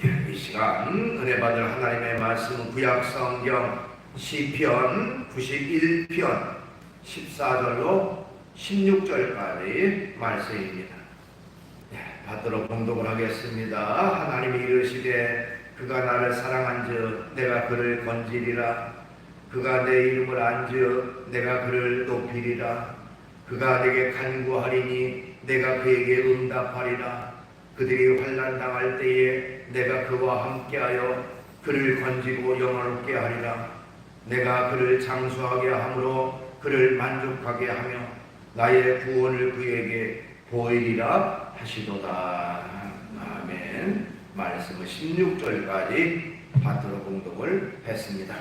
이 시간 은혜 받을 하나님의 말씀은 구약성경 시편 91편 14절로 16절까지 말씀입니다. 받들어 봉독을 하겠습니다. 하나님이 이르시되 그가 나를 사랑한즉 내가 그를 건지리라. 그가 내 이름을 안즉 내가 그를 높이리라. 그가 내게 간구하리니 내가 그에게 응답하리라. 그들이 환난 당할 때에 내가 그와 함께하여 그를 건지고 영화롭게 하리라. 내가 그를 장수하게 함으로 그를 만족하게 하며 나의 구원을 그에게 보이리라 하시도다. 아멘. 말씀은 16절까지 받들어 봉독을 했습니다.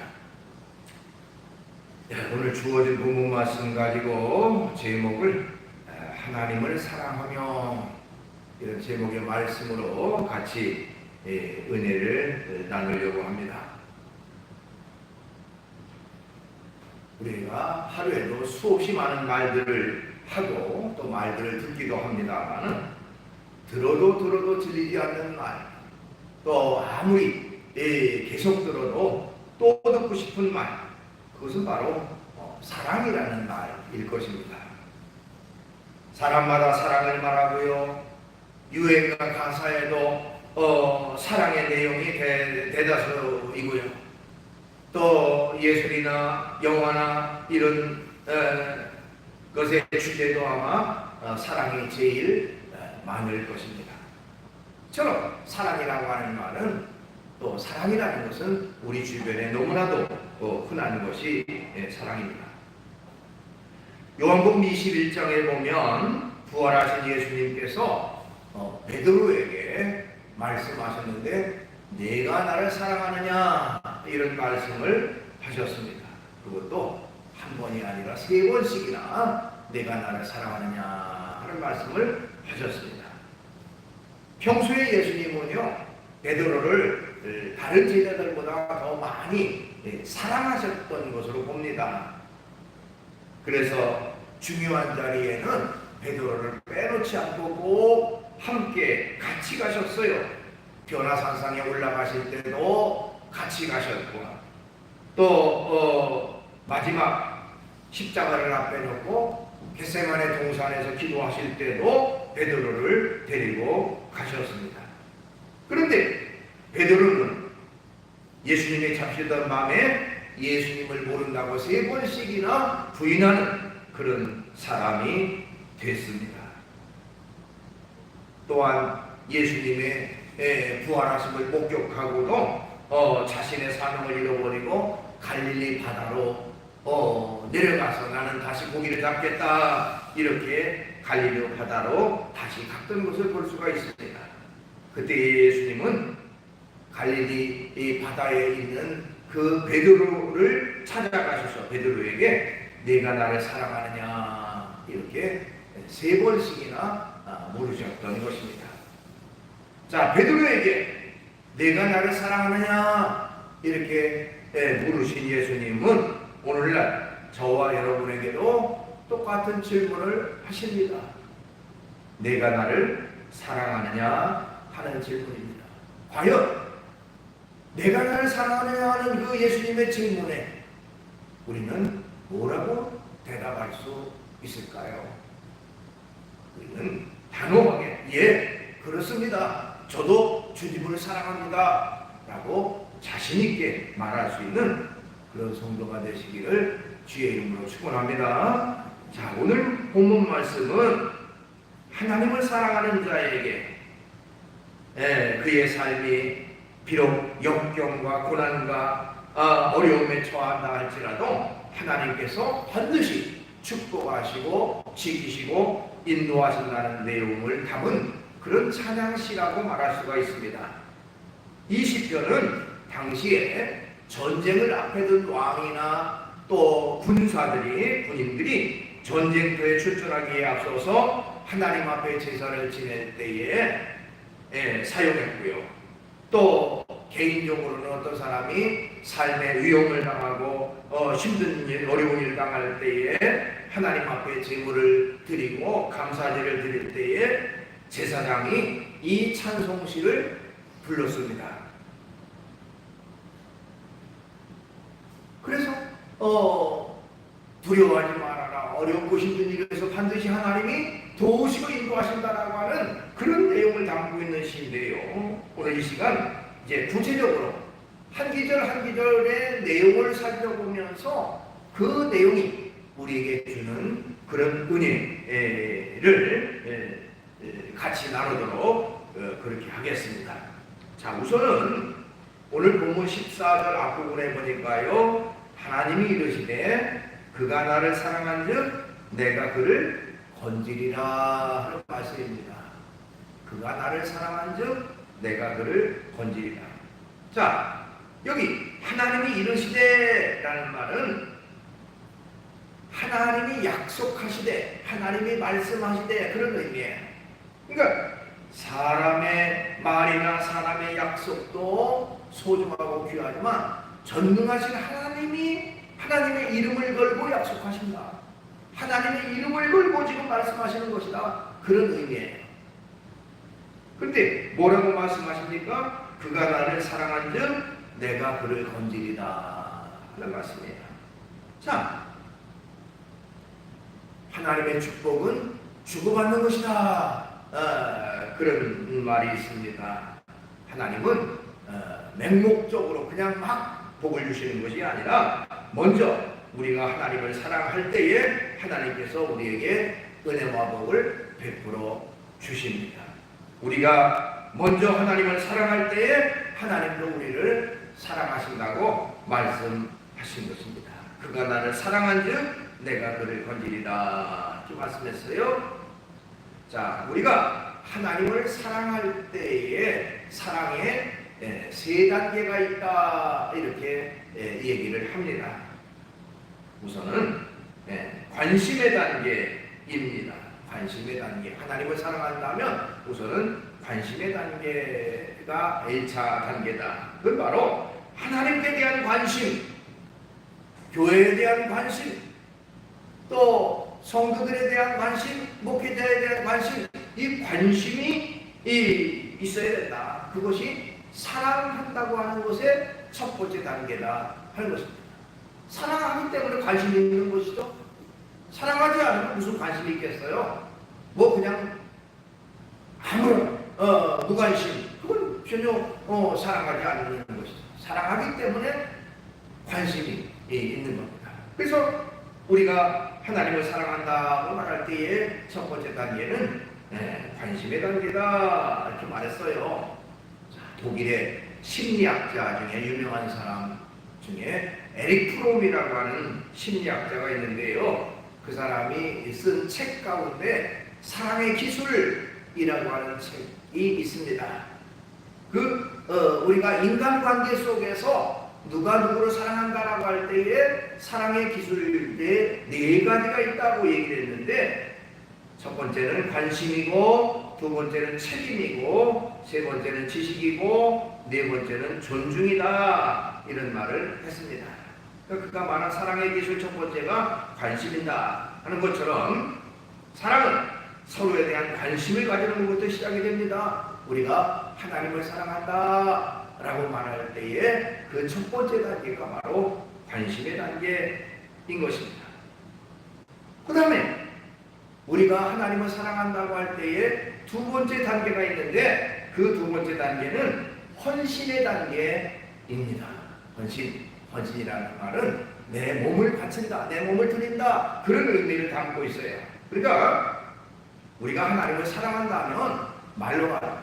오늘 주어진 본문 말씀 가지고 제목을 하나님을 사랑하며 이런 제목의 말씀으로 같이 은혜를 나누려고 합니다. 우리가 하루에도 수없이 많은 말들을 하고 또 말들을 듣기도 합니다만 들어도 들리지 않는 말, 또 아무리 계속 들어도 또 듣고 싶은 말, 그것은 바로 사랑이라는 말일 것입니다. 사람마다 사랑을 말하고요, 유행가 가사에도 사랑의 내용이 대다수이고요, 또 예술이나 영화나 이런 것의 주제도 아마 사랑이 제일 많을 것입니다. 저는 사랑이라고 하는 말은, 또 사랑이라는 것은 우리 주변에 너무나도 흔한 것이 사랑입니다. 요한복음 21장에 보면 부활하신 예수님께서 베드로에게 말씀하셨는데 내가 나를 사랑하느냐 이런 말씀을 하셨습니다. 그것도 한 번이 아니라 3번씩이나 내가 나를 사랑하느냐 하는 말씀을 하셨습니다. 평소에 예수님은요, 베드로를 다른 제자들보다 더 많이 사랑하셨던 것으로 봅니다. 그래서 중요한 자리에는 베드로를 빼놓지 않고 꼭 함께 같이 가셨어요. 변화산상에 올라가실 때도 같이 가셨고, 또 마지막 십자가를 앞에 놓고 겟세마네 동산에서 기도하실 때도 베드로를 데리고 가셨습니다. 그런데 베드로는 예수님이 잡히던 밤에 예수님을 모른다고 3번씩이나 부인하는 그런 사람이 됐습니다. 또한 예수님의 부활하심을 목격하고도 자신의 사명을 잃어버리고 갈릴리 바다로 내려가서 나는 다시 고기를 잡겠다 이렇게 갈릴리 바다로 다시 갔던 것을 볼 수가 있습니다. 그때 예수님은 갈릴리 바다에 있는 그 베드로를 찾아가셔서 베드로에게 내가 나를 사랑하느냐 이렇게 3번씩이나 물으셨던 것입니다. 자, 베드로에게 내가 나를 사랑하느냐 이렇게 물으신 예수님은 오늘날 저와 여러분에게도 똑같은 질문을 하십니다. 내가 나를 사랑하느냐 하는 질문입니다. 과연 내가 나를 사랑하느냐 하는 그 예수님의 질문에 우리는 뭐라고 대답할 수 있을까요? 우리는 단호하게 예, 그렇습니다. 저도 주님을 사랑합니다 라고 자신있게 말할 수 있는 그런 성도가 되시기를 주의 이름으로 축원합니다. 자, 오늘 본문 말씀은 하나님을 사랑하는 자에게 그의 삶이 비록 역경과 고난과 어려움에 처한다 할지라도 하나님께서 반드시 축복하시고 지키시고 인도하신다는 내용을 담은 그런 찬양시라고 말할 수가 있습니다. 이 시편은 당시에 전쟁을 앞에 둔 왕이나 또 군인들이 전쟁터에 출전하기에 앞서서 하나님 앞에 제사를 지낼 때에 사용했고요. 또 개인적으로는 어떤 사람이 삶의 위험을 당하고 힘든 일, 어려운 일을 당할 때에 하나님 앞에 제물을 드리고 감사제를 드릴 때에 제사장이 이 찬송시를 불렀습니다. 그래서 두려워하지 말아라. 어렵고 힘든 일에서 반드시 하나님이 도우시고 인도하신다라고 하는 그런 내용을 담고 있는 시인데요. 오늘 이 시간 이제 구체적으로 한 기절 한 기절의 내용을 살펴보면서 그 내용이 우리에게 주는 그런 은혜를 같이 나누도록 그렇게 하겠습니다. 자, 우선은 오늘 본문 14절 앞부분에 보니까요, 하나님이 이르시되 그가 나를 사랑한즉 내가 그를 건지리라 하는 말씀입니다. 그가 나를 사랑한즉 내가 그를 건지리라. 자, 여기 하나님이 이르시되라는 말은 하나님이 약속하시되, 하나님이 말씀하시되 그런 의미예요. 그러니까 사람의 말이나 사람의 약속도 소중하고 귀하지만 전능하신 하나님이 하나님의 이름을 걸고 약속하신다. 하나님의 이름을 걸고 지금 말씀하시는 것이다. 그런 의미예요. 그런데 뭐라고 말씀하십니까? 그가 나를 사랑한즉 내가 그를 건지리다 하는 말씀이에요. 자, 하나님의 축복은 주고받는 것이다. 그런 말이 있습니다. 하나님은 맹목적으로 그냥 막 복을 주시는 것이 아니라 먼저 우리가 하나님을 사랑할 때에 하나님께서 우리에게 은혜와 복을 베풀어 주십니다. 우리가 먼저 하나님을 사랑할 때에 하나님도 우리를 사랑하신다고 말씀하신 것입니다. 그가 나를 사랑한즉 내가 그를 건지리다 이렇게 말씀했어요. 자, 우리가 하나님을 사랑할 때에 사랑에 세 단계가 있다 이렇게 얘기를 합니다. 우선은 관심의 단계입니다. 관심의 단계. 하나님을 사랑한다면 우선은 관심의 단계가 1차 단계다. 그건 바로 하나님께 대한 관심, 교회에 대한 관심, 또 성도들에 대한 관심, 목회자에 대한 관심, 이 관심이 있어야 된다. 그것이 사랑한다고 하는 것의 첫 번째 단계다 하는 것입니다. 사랑하기 때문에 관심이 있는 것이죠. 사랑하지 않으면 무슨 관심이 있겠어요? 뭐 그냥 아무런 무관심, 그건 전혀 사랑하지 않는 것이죠. 사랑하기 때문에 관심이 있는 겁니다. 그래서 우리가 하나님을 사랑한다고 말할 때의 첫 번째 단계는 관심의 단계다 이렇게 말했어요. 자, 독일의 심리학자 중에 유명한 사람 중에 에릭 프롬이라고 하는 심리학자가 있는데요. 그 사람이 쓴 책 가운데 사랑의 기술이라고 하는 책이 있습니다. 우리가 인간관계 속에서 누가 누구를 사랑한다라고 할 때에 사랑의 기술에 네 가지가 있다고 얘기를 했는데, 첫 번째는 관심이고, 두 번째는 책임이고, 세 번째는 지식이고, 네 번째는 존중이다 이런 말을 했습니다. 그가 말한 사랑의 기술 첫 번째가 관심이다 하는 것처럼 사랑은 서로에 대한 관심을 가지는 것부터 시작이 됩니다. 우리가 하나님을 사랑한다 라고 말할 때에 그 첫 번째 단계가 바로 관심의 단계인 것입니다. 그 다음에 우리가 하나님을 사랑한다고 할 때에 두 번째 단계가 있는데, 그 두 번째 단계는 헌신의 단계입니다. 헌신이라는 말은 내 몸을 바친다, 내 몸을 드린다, 그런 의미를 담고 있어요. 그러니까 우리가 하나님을 사랑한다면 말로만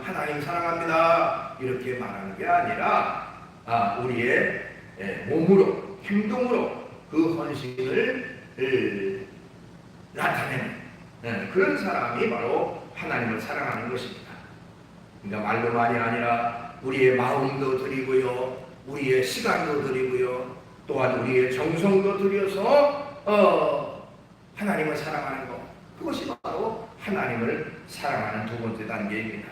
하나님 사랑합니다 이렇게 말하는 게 아니라 우리의 몸으로, 행동으로 그 헌신을 나타내는 그런 사람이 바로 하나님을 사랑하는 것입니다. 그러니까 말로만이 아니라 우리의 마음도 드리고요, 우리의 시간도 드리고요, 또한 우리의 정성도 들여서 하나님을 사랑하는 것, 그것이 바로 하나님을 사랑하는 두 번째 단계입니다.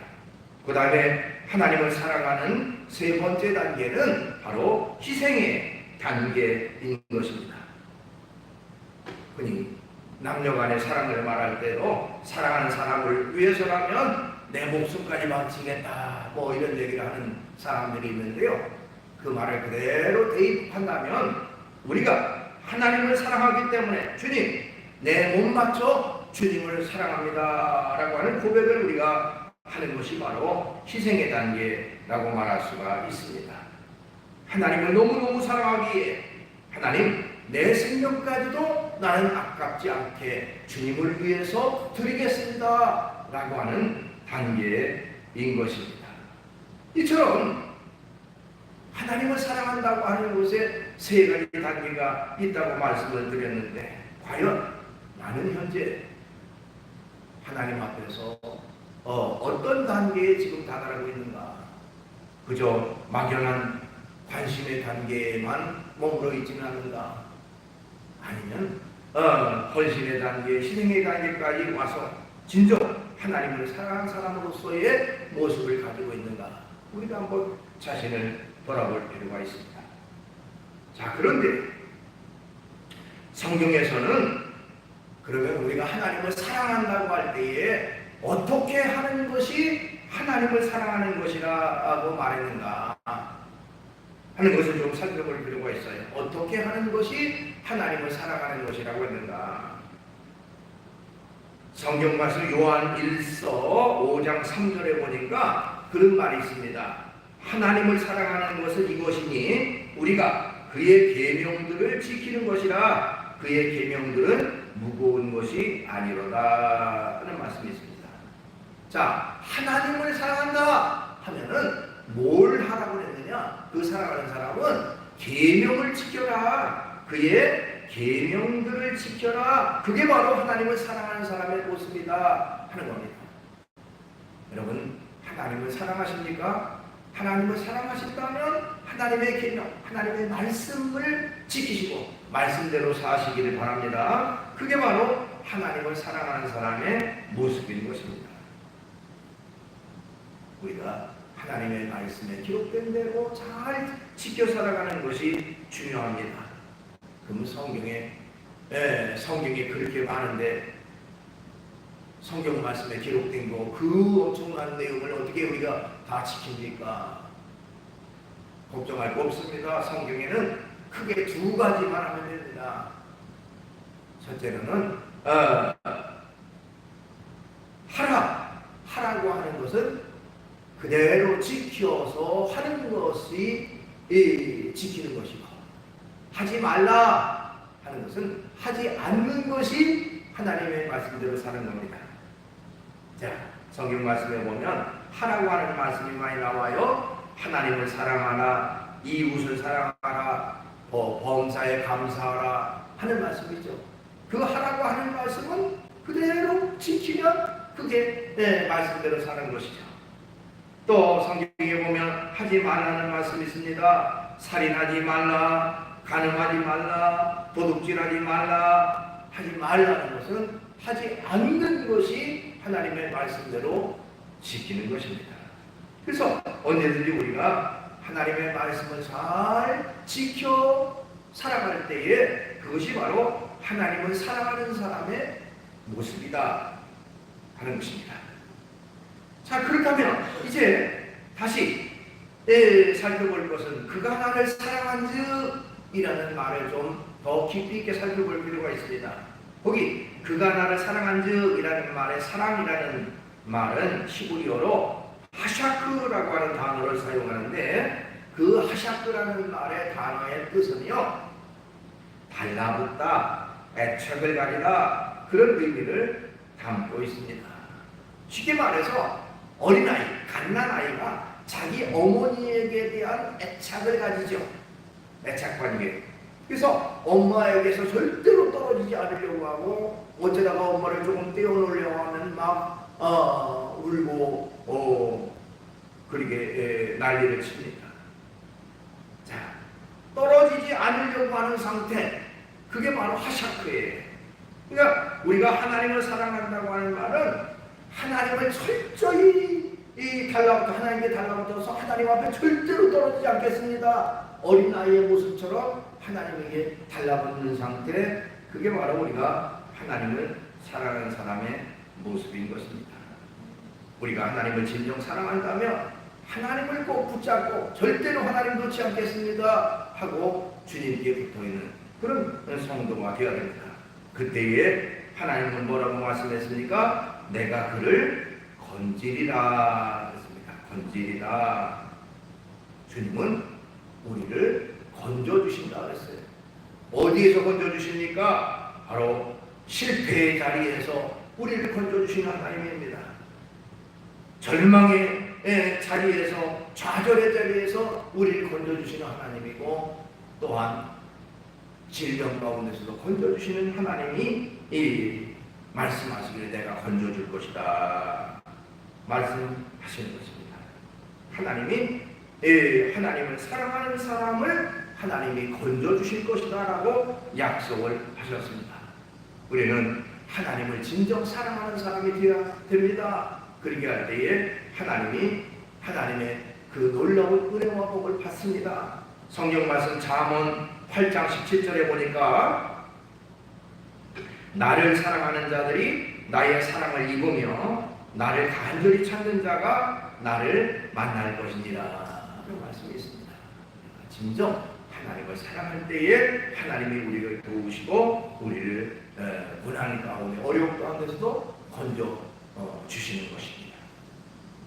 그 다음에 하나님을 사랑하는 세 번째 단계는 바로 희생의 단계인 것입니다. 흔히 남녀 간의 사랑을 말할 때도 사랑하는 사람을 위해서라면 내 목숨까지 바치겠다 뭐 이런 얘기를 하는 사람들이 있는데요. 그 말을 그대로 대입한다면 우리가 하나님을 사랑하기 때문에 주님 내 몸 바쳐 주님을 사랑합니다 라고 하는 고백을 우리가 하는 것이 바로 희생의 단계라고 말할 수가 있습니다. 하나님을 너무너무 사랑하기에 하나님 내 생명까지도 나는 아깝지 않게 주님을 위해서 드리겠습니다 라고 하는 단계인 것입니다. 이처럼 하나님을 사랑한다고 하는 것에 세 가지 단계가 있다고 말씀을 드렸는데 과연 나는 현재 하나님 앞에서 어떤 단계에 지금 다다르고 있는가? 그저 막연한 관심의 단계에만 머물러 있지는 않는가? 아니면 헌신의 단계, 희생의 단계까지 와서 진정 하나님을 사랑하는 사람으로서의 모습을 가지고 있는가? 우리가 한번 자신을 돌아볼 필요가 있습니다. 자, 그런데 성경에서는 그러면 우리가 하나님을 사랑한다고 할 때에 어떻게 하는 것이 하나님을 사랑하는 것이라고 말했는가 하는 것을 좀 살펴볼 필요가 있어요. 어떻게 하는 것이 하나님을 사랑하는 것이라고 했는가? 성경 말씀 요한 1서 5장 3절에 보니까 그런 말이 있습니다. 하나님을 사랑하는 것은 이것이니 우리가 그의 계명들을 지키는 것이라 그의 계명들은 무거운 것이 아니로다 하는 말씀이 있습니다. 자, 하나님을 사랑한다 하면은 뭘 하라고 했느냐? 그 사랑하는 사람은 계명을 지켜라. 그의 계명들을 지켜라. 그게 바로 하나님을 사랑하는 사람의 모습이다 하는 겁니다. 여러분, 하나님을 사랑하십니까? 하나님을 사랑하신다면 하나님의 계명, 하나님의 말씀을 지키시고 말씀대로 사시기를 바랍니다. 그게 바로 하나님을 사랑하는 사람의 모습인 것입니다. 우리가 하나님의 말씀에 기록된 대로 잘 지켜 살아가는 것이 중요합니다. 그럼 성경에 그렇게 많은데 성경 말씀에 기록된 거 그 엄청난 내용을 어떻게 우리가 다 지킵니까? 걱정할 거 없습니다. 성경에는 크게 두 가지만 하면 됩니다. 첫째로는 하라고 하는 것은 그대로 지켜서 하는 것이 지키는 것이고, 하지 말라 하는 것은 하지 않는 것이 하나님의 말씀대로 사는 겁니다. 자, 성경 말씀에 보면 하라고 하는 말씀이 많이 나와요. 하나님을 사랑하라, 이웃을 사랑하라, 범사에 감사하라 하는 말씀이죠. 그 하라고 하는 말씀은 그대로 지키면 그게 말씀대로 사는 것이죠. 또 성경에 보면 하지 말라는 말씀이 있습니다. 살인하지 말라, 간음하지 말라, 도둑질하지 말라. 하지 말라는 것은 하지 않는 것이 하나님의 말씀대로 지키는 것입니다. 그래서 언제든지 우리가 하나님의 말씀을 잘 지켜 살아갈 때에 그것이 바로 하나님을 사랑하는 사람의 모습이다 하는 것입니다. 자, 그렇다면 이제 다시 살펴볼 것은 그가 나를 사랑한즉 이라는 말을 좀 더 깊이 있게 살펴볼 필요가 있습니다. 거기 그가 나를 사랑한즉 이라는 말의 사랑이라는 말은 히브리어로 하샤크라고 하는 단어를 사용하는데 그 하샤크라는 말의 단어의 뜻은요, 달라붙다, 애착을 가지다 그런 의미를 담고 있습니다. 쉽게 말해서 어린아이, 갓난아이가 자기 어머니에게 대한 애착을 가지죠. 애착관계. 그래서 엄마에게서 절대로 떨어지지 않으려고 하고 어쩌다가 엄마를 조금 떼어놓으려고 하면 막 울고 그렇게 난리를 칩니다. 자, 떨어지지 않으려고 하는 상태, 그게 바로 하샤크예요. 그러니까 우리가 하나님을 사랑한다고 하는 말은 하나님을 철저히 하나님께 달라붙어서 하나님 앞에 절대로 떨어지지 않겠습니다. 어린아이의 모습처럼 하나님에게 달라붙는 상태, 그게 바로 우리가 하나님을 사랑하는 사람의 모습인 것입니다. 우리가 하나님을 진정 사랑한다면 하나님을 꼭 붙잡고 절대로 하나님 놓지 않겠습니다 하고 주님께 붙어있는 그런 성도가 되어야 됩니다. 그때에 하나님은 뭐라고 말씀했습니까? 내가 그를 건지리라 했습니다. 건지리라. 주님은 우리를 건져주신다 그랬어요. 어디에서 건져주십니까? 바로 실패의 자리에서 우리를 건져주시는 하나님입니다. 절망의 자리에서, 좌절의 자리에서 우리를 건져주시는 하나님이고, 또한 질병 가운데서도 건져주시는 하나님이 말씀하시기를 내가 건져줄 것이다 말씀하시는 것입니다. 하나님이 하나님을 사랑하는 사람을 하나님이 건져주실 것이다 라고 약속을 하셨습니다. 우리는 하나님을 진정 사랑하는 사람이 되어야 됩니다. 그렇게 할 때에 하나님의 그 놀라운 은혜와 복을 받습니다. 성경 말씀 잠언 8장 17절에 보니까 나를 사랑하는 자들이 나의 사랑을 입으며 나를 간절히 찾는 자가 나를 만날 것이니라 그런 말씀이 있습니다. 진정 하나님을 사랑할 때에 하나님이 우리를 도우시고 우리를 고난 가운데 어려움 가운데서도 건져 주시는 것입니다.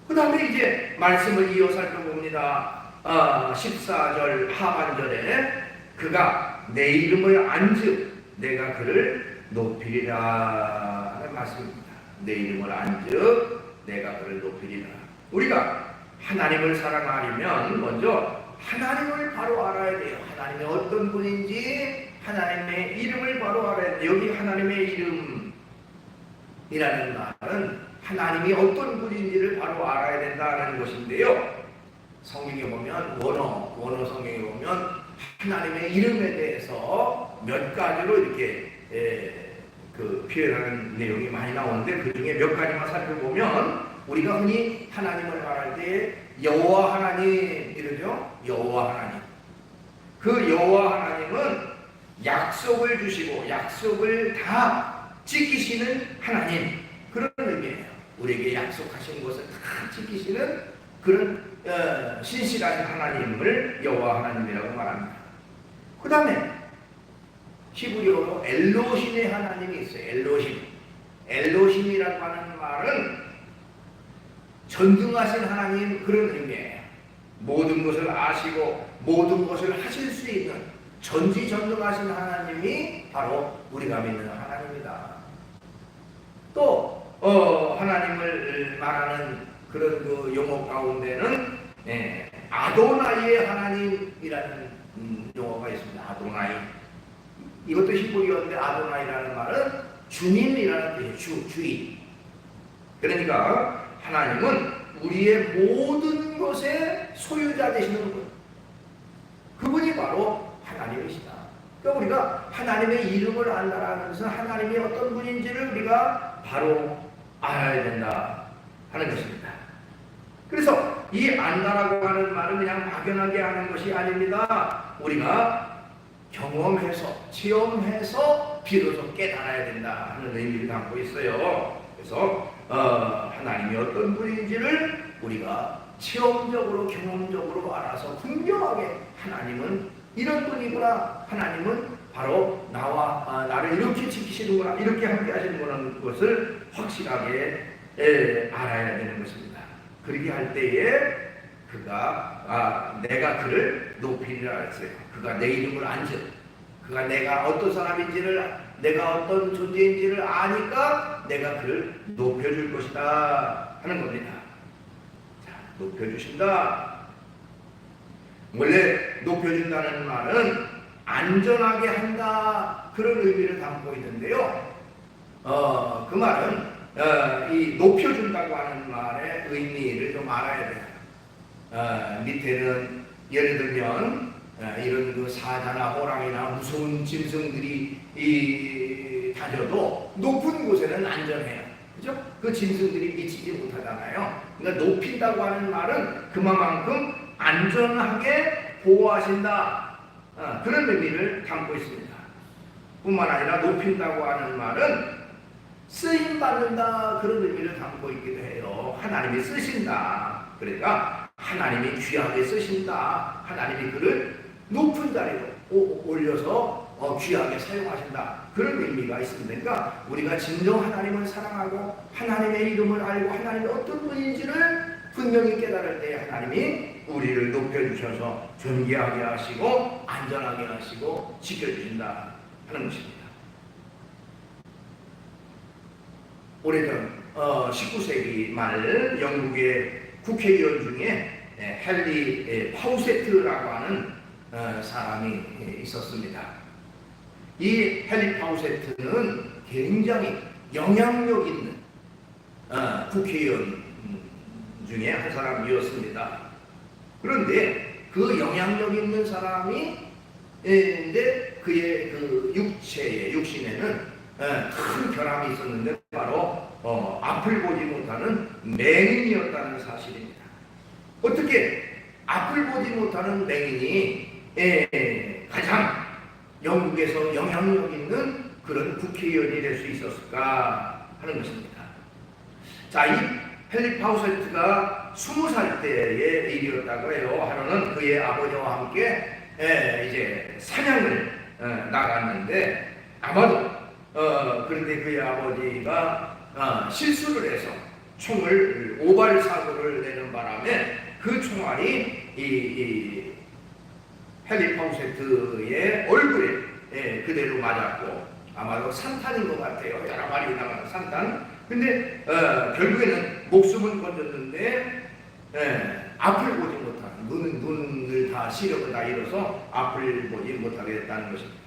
그 다음에 이제 말씀을 이어 살펴봅니다. 14절 하반절에 그가 내 이름을 안즉 내가 그를 높이리라 하는 말씀입니다. 내 이름을 안즉 내가 그를 높이리라. 우리가 하나님을 사랑하려면 먼저 하나님을 바로 알아야 돼요. 하나님이 어떤 분인지 하나님의 이름을 바로 알아야 돼요. 여기 하나님의 이름이라는 말은 하나님이 어떤 분인지를 바로 알아야 된다는 것인데요. 성경에 보면 원어 성경에 보면 하나님의 이름에 대해서 몇 가지로 이렇게 표현하는 내용이 많이 나오는데 그 중에 몇 가지만 살펴보면 우리가 흔히 하나님을 말할 때 여호와 하나님 이러죠. 여호와 하나님. 그 여호와 하나님은 약속을 주시고 약속을 다 지키시는 하나님 그런 의미예요. 우리에게 약속하신 것을 다 지키시는 그런 신실한 하나님을 여호와 하나님이라고 말합니다. 그 다음에 히브리어로 엘로힘의 하나님이 있어요. 엘로힘이라고 하는 말은 전능하신 하나님 그런 의미예요. 모든 것을 아시고 모든 것을 하실 수 있는 전지전능하신 하나님이 바로 우리가 믿는 하나님이다. 또 하나님을 말하는 그런 그 용어 가운데는 아도나이의 하나님이라는 용어가 있습니다. 아도나이. 이것도 히브리어인데 아도나이라는 말은 주님이라는 뜻이에요. 주인. 그러니까 하나님은 우리의 모든 것의 소유자 되시는 분. 그분이 바로 하나님이시다. 그러니까 우리가 하나님의 이름을 안다라는 것은 하나님이 어떤 분인지를 우리가 바로 알아야 된다 하는 것입니다. 그래서 이 안다라고 하는 말은 그냥 막연하게 하는 것이 아닙니다. 우리가 경험해서 체험해서 비로소 깨달아야 된다 하는 의미를 담고 있어요. 그래서 하나님이 어떤 분인지를 우리가 체험적으로 경험적으로 알아서 분명하게 하나님은 이런 분이구나, 하나님은 바로 나를 이렇게 지키시는구나, 이렇게 함께 하시는구나 것을 확실하게 알아야 되는 것입니다. 그렇게 할 때에 그가 내가 그를 높이리라 했어요. 그가 내 이름을 안즉, 그가 내가 어떤 사람인지를, 내가 어떤 존재인지를 아니까 내가 그를 높여줄 것이다 하는 겁니다. 자, 높여주신다. 원래 높여준다는 말은 안전하게 한다 그런 의미를 담고 있는데요. 그 말은 이 높여준다고 하는 말의 의미를 좀 알아야 돼요. 밑에는 예를 들면 이런 그 사자나 호랑이나 무서운 짐승들이 다녀도 높은 곳에는 안전해요. 그죠? 그 짐승들이 미치지 못하잖아요. 그러니까 높인다고 하는 말은 그만큼 안전하게 보호하신다. 그런 의미를 담고 있습니다. 뿐만 아니라 높인다고 하는 말은 쓰임 받는다 그런 의미를 담고 있기도 해요. 하나님이 쓰신다. 그러니까 하나님이 귀하게 쓰신다. 하나님이 그를 높은 자리로 올려서 귀하게 사용하신다. 그런 의미가 있습니다. 그러니까 우리가 진정 하나님을 사랑하고 하나님의 이름을 알고 하나님이 어떤 분인지를 분명히 깨달을 때 하나님이 우리를 높여주셔서 존귀하게 하시고 안전하게 하시고 지켜주신다 하는 것입니다. 오래전 19세기 말 영국의 국회의원 중에 헨리 파우세트라고 하는 사람이 있었습니다. 이 헨리 파우세트는 굉장히 영향력 있는 국회의원 중에 한 사람이었습니다. 그런데 그 영향력 있는 사람이 근데 그의 그 육신에는 큰 결함이 있었는데 바로 앞을 보지 못하는 맹인이었다는 사실입니다. 어떻게 앞을 보지 못하는 맹인이 가장 영국에서 영향력 있는 그런 국회의원이 될 수 있었을까 하는 것입니다. 자, 이 헨리 파우세트가 20살 때의 일이었다고 해요. 하루는 그의 아버지와 함께 이제 사냥을 나갔는데 아마도 그런데 그의 아버지가 실수를 해서 총을 오발 사고를 내는 바람에 그 총알이 이 헨리 파우세트의 얼굴에 그대로 맞았고 아마도 산탄인 것 같아요. 여러 마리 나가는 산탄. 근데 결국에는 목숨은 건졌는데 앞을 보지 못하는 눈을 다 시력을 다 잃어서 앞을 보지 못하게 됐다는 것입니다.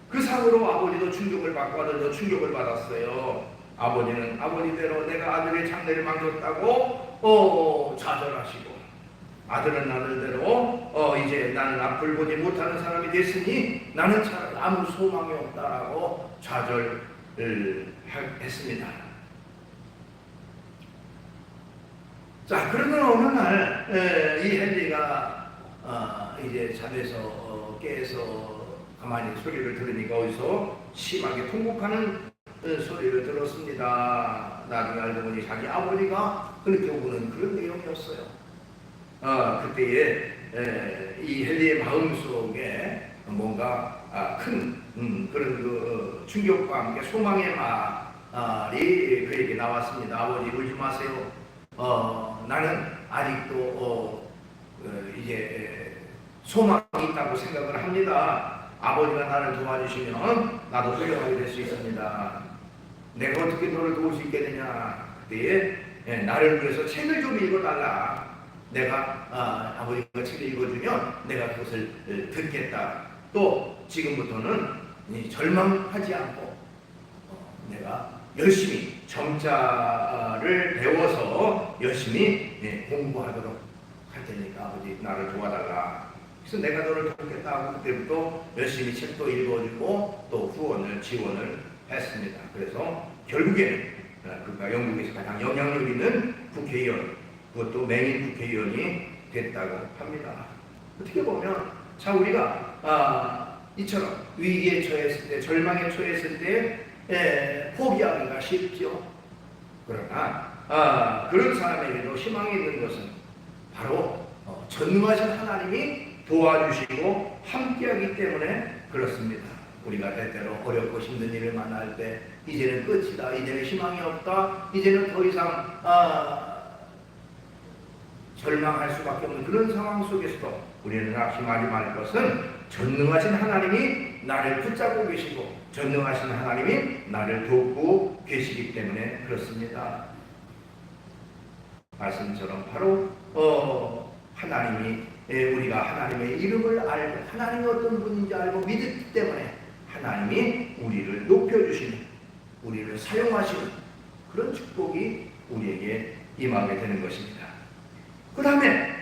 그 사고로 아버지도 충격을 받고 아들도 충격을 받았어요. 아버지는 아버지대로 내가 아들의 장래를 망쳤다고 좌절하시고 아들은 아들대로 이제 나는 앞을 보지 못하는 사람이 됐으니 나는 차라리 아무 소망이 없다라고 좌절을 했습니다. 자, 그러던 어느 날 이 헨리가 이제 잠에서 깨서 가만히 소리를 들으니까 어디서 심하게 통곡하는 소리를 들었습니다. 나중에 알고 보니 자기 아버지가 그렇게 오는 그런 내용이었어요. 그때에 이 헨리의 마음속에 뭔가 큰 그런 그 충격과 함께 소망의 말이 그에게 나왔습니다. 아버지 울지 마세요. 나는 아직도 이제 소망이 있다고 생각을 합니다. 아버지가 나를 도와주시면 나도 훌륭하게 될 수 있습니다. 내가 어떻게 너를 도울 수 있겠느냐. 그때에 나를 위해서 책을 좀 읽어달라. 내가 아버지가 책을 읽어주면 내가 그것을 듣겠다. 또 지금부터는 절망하지 않고 내가 열심히 정자를 배워서 열심히 공부하도록 할 테니까 아버지 나를 도와달라. 그래서 내가 너를 돕겠다 하고 그때부터 열심히 책도 읽어주고 또 후원을 지원을 했습니다. 그래서 결국에는 그가 영국에서 가장 영향력 있는 국회의원, 그것도 맹인 국회의원이 됐다고 합니다. 어떻게 보면 자 우리가 이처럼 위기에 처했을 때, 절망에 처했을 때 포기하기가 쉽죠. 그러나 그런 사람에게도 희망이 있는 것은 바로 전능하신 하나님이 도와주시고 함께하기 때문에 그렇습니다. 우리가 때때로 어렵고 힘든 일을 만날 때 이제는 끝이다, 이제는 희망이 없다, 이제는 더 이상 절망할 수밖에 없는 그런 상황 속에서도 우리는 낙심하지 말 것은 전능하신 하나님이 나를 붙잡고 계시고 전능하신 하나님이 나를 돕고 계시기 때문에 그렇습니다. 말씀처럼 바로 하나님이 우리가 하나님의 이름을 알고 하나님이 어떤 분인지 알고 믿었기 때문에 하나님이 우리를 높여주시는, 우리를 사용하시는 그런 축복이 우리에게 임하게 되는 것입니다. 그 다음에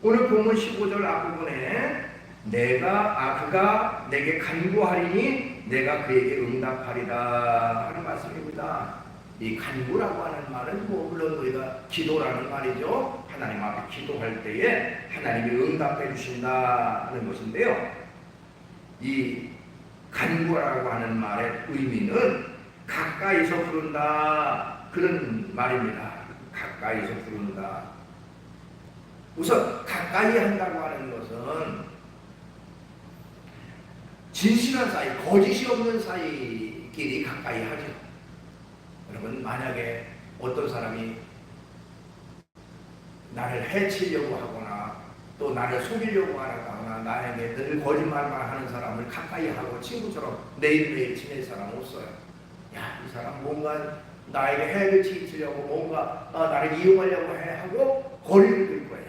오늘 본문 15절 앞부분에 그가 내게 간구하리니 내가 그에게 응답하리라 하는 말씀입니다. 이 간구라고 하는 말은 물론 우리가 기도라는 말이죠. 하나님 앞에 기도할 때에 하나님이 응답해 주신다는 것인데요. 이 간구라고 하는 말의 의미는 가까이서 부른다, 그런 말입니다. 가까이서 부른다. 우선 가까이 한다고 하는 것은 진실한 사이, 거짓이 없는 사이끼리 가까이 하죠. 여러분, 만약에 어떤 사람이 나를 해치려고 하거나 또 나를 속이려고 하거나 나에게 늘 거짓말만 하는 사람을 가까이 하고 친구처럼 매일매일 지낼 사람은 없어요. 야, 이 사람 뭔가 나에게 해를 끼치려고 뭔가 나를 이용하려고 해 하고 거리를 둘 거예요.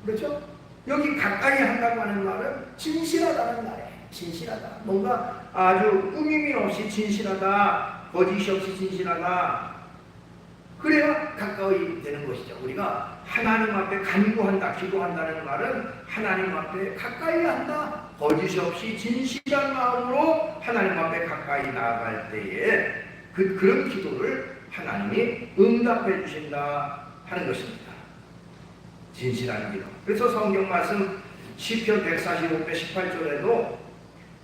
그렇죠? 여기 가까이 한다고 하는 말은 진실하다는 말이에요. 진실하다. 뭔가 아주 꾸밈이 없이 진실하다, 거짓이 없이 진실하다. 그래야 가까이 되는 것이죠. 우리가 하나님 앞에 간구한다, 기도한다는 말은 하나님 앞에 가까이 한다, 거짓 없이 진실한 마음으로 하나님 앞에 가까이 나아갈 때에 그런 기도를 하나님이 응답해 주신다 하는 것입니다. 진실한 기도. 그래서 성경 말씀 시편 145편 18절에도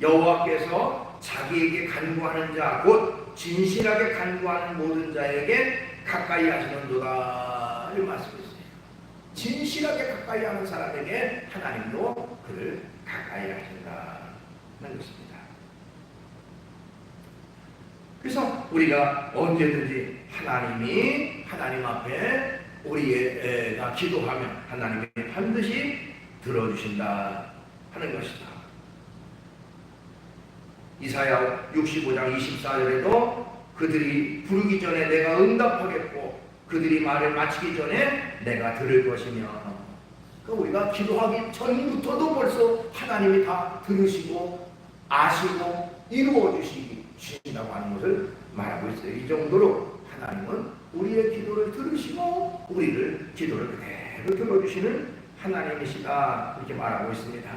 여호와께서 자기에게 간구하는 자, 곧 진실하게 간구하는 모든 자에게 가까이 하시는도다, 이런 말씀이었어요. 진실하게 가까이 하는 사람에게 하나님도 그를 가까이 하신다는 것입니다. 그래서 우리가 언제든지 하나님 앞에 우리가 기도하면 하나님이 반드시 들어주신다 하는 것이다. 이사야 65장 24절에도 그들이 부르기 전에 내가 응답하겠고 그들이 말을 마치기 전에 내가 들을 것이며, 그러니까 우리가 기도하기 전부터도 벌써 하나님이 다 들으시고 아시고 이루어 주신다고 하는 것을 말하고 있어요. 이 정도로 하나님은 우리의 기도를 들으시고 우리를 기도를 그대로 들어주시는 하나님이시다, 이렇게 말하고 있습니다.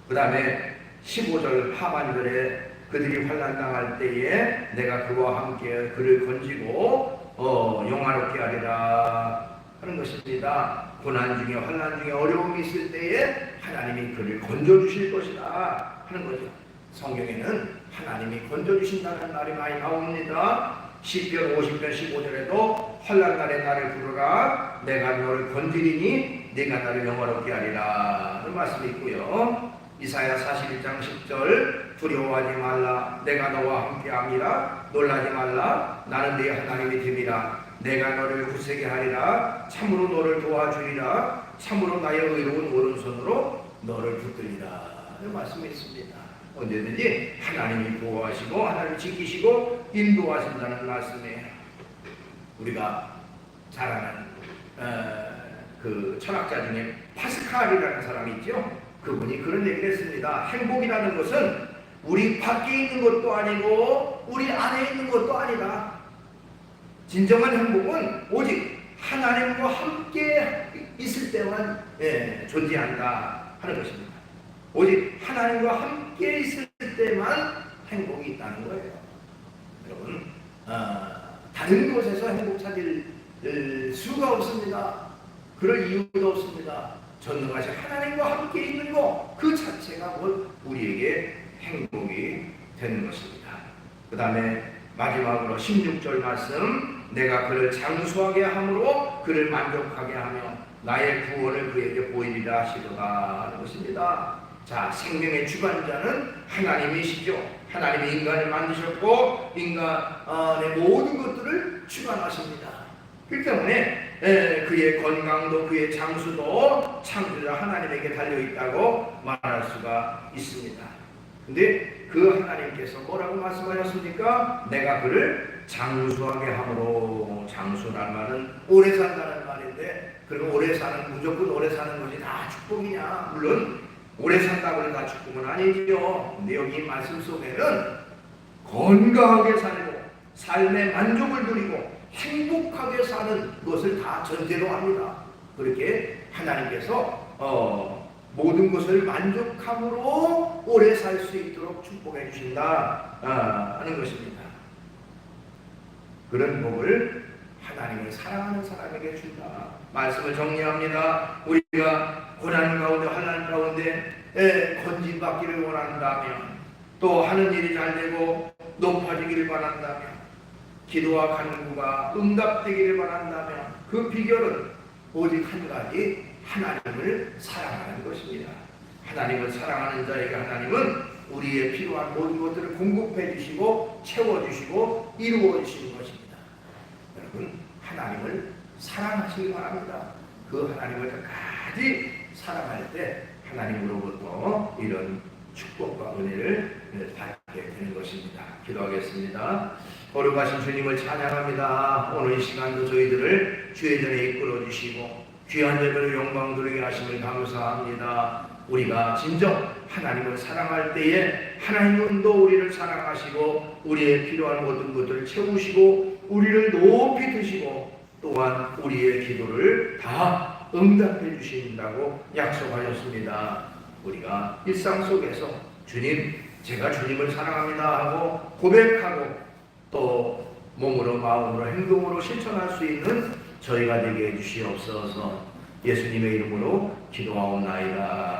그 다음에 15절 하반절에 그들이 환난당할 때에 내가 그와 함께 그를 건지고 영화롭게 하리라 하는 것입니다. 고난 중에 환난 중에 어려움이 있을 때에 하나님이 그를 건져주실 것이다 하는 거죠. 성경에는 하나님이 건져주신다는 말이 많이 나옵니다. 시편 50편 15절에도 환난날에 나를 부르라, 내가 너를 건지리니 네가 나를 영화롭게 하리라 하는 말씀이 있고요. 이사야 41장 10절 두려워하지 말라, 내가 너와 함께함이라, 놀라지 말라, 나는 네 하나님이 됨이라, 내가 너를 굳세게 하리라, 참으로 너를 도와주리라, 참으로 나의 의로운 오른손으로 너를 붙들리라 이런 말씀이 있습니다. 언제든지 하나님이 보호하시고 하나님이 지키시고 인도하신다는 말씀이에요. 우리가 잘 아는 그 철학자 중에 파스칼이라는 사람이 있죠. 그분이 그런 얘기를 했습니다. 행복이라는 것은 우리 밖에 있는 것도 아니고 우리 안에 있는 것도 아니다. 진정한 행복은 오직 하나님과 함께 있을 때만 존재한다 하는 것입니다. 오직 하나님과 함께 있을 때만 행복이 있다는 거예요. 여러분, 다른 곳에서 행복 찾을 수가 없습니다. 그럴 이유도 없습니다. 전능하신 하나님과 함께 있는 것 그 자체가 곧 우리에게 행복이 되는 것입니다. 그 다음에 마지막으로 16절 말씀, 내가 그를 장수하게 함으로 그를 만족하게 하며 나의 구원을 그에게 보이리라 하시도다 하는 것입니다. 자, 생명의 주관자는 하나님이시죠. 하나님이 인간을 만드셨고 인간의 모든 것들을 주관하십니다. 그렇기 때문에 그의 건강도 그의 장수도 창조자 하나님에게 달려있다고 말할 수가 있습니다. 근데 그 하나님께서 뭐라고 말씀하셨습니까? 내가 그를 장수하게 함으로, 장수란 말은 오래 산다는 말인데, 그럼 오래 사는, 무조건 오래 사는 것이 다 축복이냐? 물론 오래 산다고 해서 다 축복은 아니죠. 근데 여기 말씀 속에는 건강하게 살고 삶의 만족을 누리고 행복하게 사는 것을 다 전제로 합니다. 그렇게 하나님께서 모든 것을 만족함으로 오래 살 수 있도록 축복해 주신다 하는 것입니다. 그런 복을 하나님을 사랑하는 사람에게 준다. 말씀을 정리합니다. 우리가 고난 가운데 환난 가운데 건진받기를 원한다면, 또 하는 일이 잘 되고 높아지기를 바란다면, 기도와 간구가 응답되기를 바란다면 그 비결은 오직 한 가지, 하나님을 사랑하는 것입니다. 하나님을 사랑하는 자에게 하나님은 우리의 필요한 모든 것들을 공급해 주시고 채워주시고 이루어 주시는 것입니다. 여러분, 하나님을 사랑하시기 바랍니다. 그 하나님을 끝까지 사랑할 때 하나님으로부터 이런 축복과 은혜를 받게 되는 것입니다. 기도하겠습니다. 거룩하신 주님을 찬양합니다. 오늘 이 시간도 저희들을 주의 전에 이끌어 주시고 귀한 예배를 영광 드리게 하심을 감사합니다. 우리가 진정 하나님을 사랑할 때에 하나님은 또 우리를 사랑하시고 우리의 필요한 모든 것들을 채우시고 우리를 높이 드시고 또한 우리의 기도를 다 응답해 주신다고 약속하셨습니다. 우리가 일상 속에서 주님, 제가 주님을 사랑합니다 하고 고백하고 또 몸으로 마음으로 행동으로 실천할 수 있는 저희가 되게 해주시옵소서. 예수님의 이름으로 기도하옵나이다.